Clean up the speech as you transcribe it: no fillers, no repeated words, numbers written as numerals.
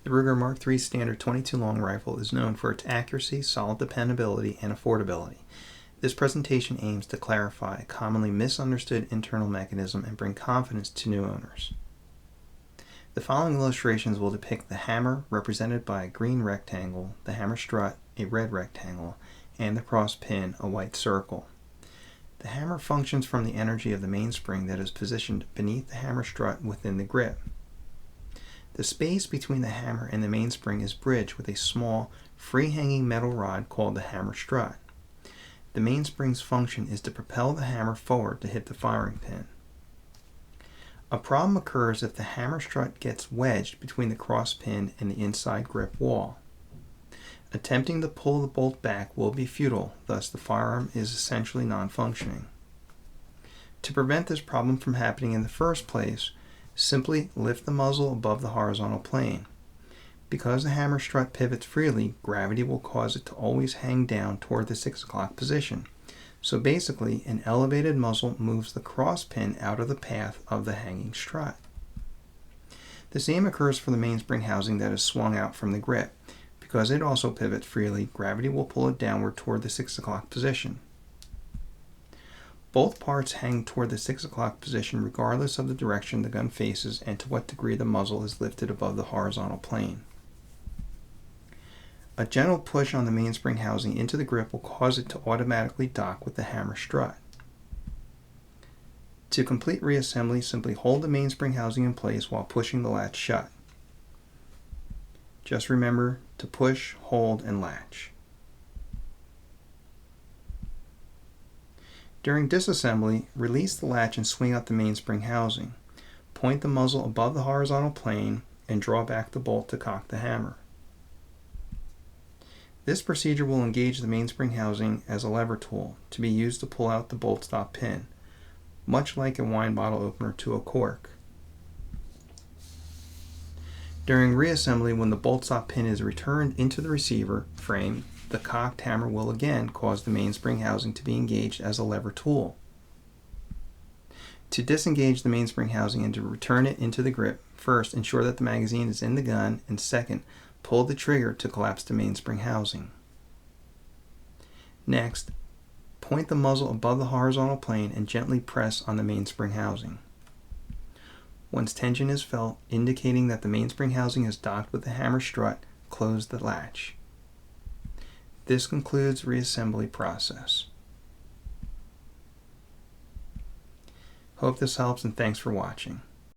The Ruger Mark III Standard 22 Long Rifle is known for its accuracy, solid dependability, and affordability. This presentation aims to clarify a commonly misunderstood internal mechanism and bring confidence to new owners. The following illustrations will depict the hammer, represented by a green rectangle, the hammer strut, a red rectangle, and the cross pin, a white circle. The hammer functions from the energy of the mainspring that is positioned beneath the hammer strut within the grip. The space between the hammer and the mainspring is bridged with a small, free-hanging metal rod called the hammer strut. The mainspring's function is to propel the hammer forward to hit the firing pin. A problem occurs if the hammer strut gets wedged between the cross pin and the inside grip wall. Attempting to pull the bolt back will be futile, thus the firearm is essentially non-functioning. To prevent this problem from happening in the first place, simply lift the muzzle above the horizontal plane. Because the hammer strut pivots freely, gravity will cause it to always hang down toward the 6 o'clock position. So basically, an elevated muzzle moves the cross pin out of the path of the hanging strut. The same occurs for the mainspring housing that is swung out from the grip. Because it also pivots freely, gravity will pull it downward toward the 6 o'clock position. Both parts hang toward the 6 o'clock position regardless of the direction the gun faces and to what degree the muzzle is lifted above the horizontal plane. A gentle push on the mainspring housing into the grip will cause it to automatically dock with the hammer strut. To complete reassembly, simply hold the mainspring housing in place while pushing the latch shut. Just remember to push, hold, and latch. During disassembly, release the latch and swing out the mainspring housing. Point the muzzle above the horizontal plane and draw back the bolt to cock the hammer. This procedure will engage the mainspring housing as a lever tool to be used to pull out the bolt stop pin, much like a wine bottle opener to a cork. During reassembly, when the bolt stop pin is returned into the receiver frame, the cocked hammer will again cause the mainspring housing to be engaged as a lever tool. To disengage the mainspring housing and to return it into the grip, first ensure that the magazine is in the gun, and second, pull the trigger to collapse the mainspring housing. Next, point the muzzle above the horizontal plane and gently press on the mainspring housing. Once tension is felt, indicating that the mainspring housing is docked with the hammer strut, close the latch. This concludes the reassembly process. Hope this helps, and thanks for watching.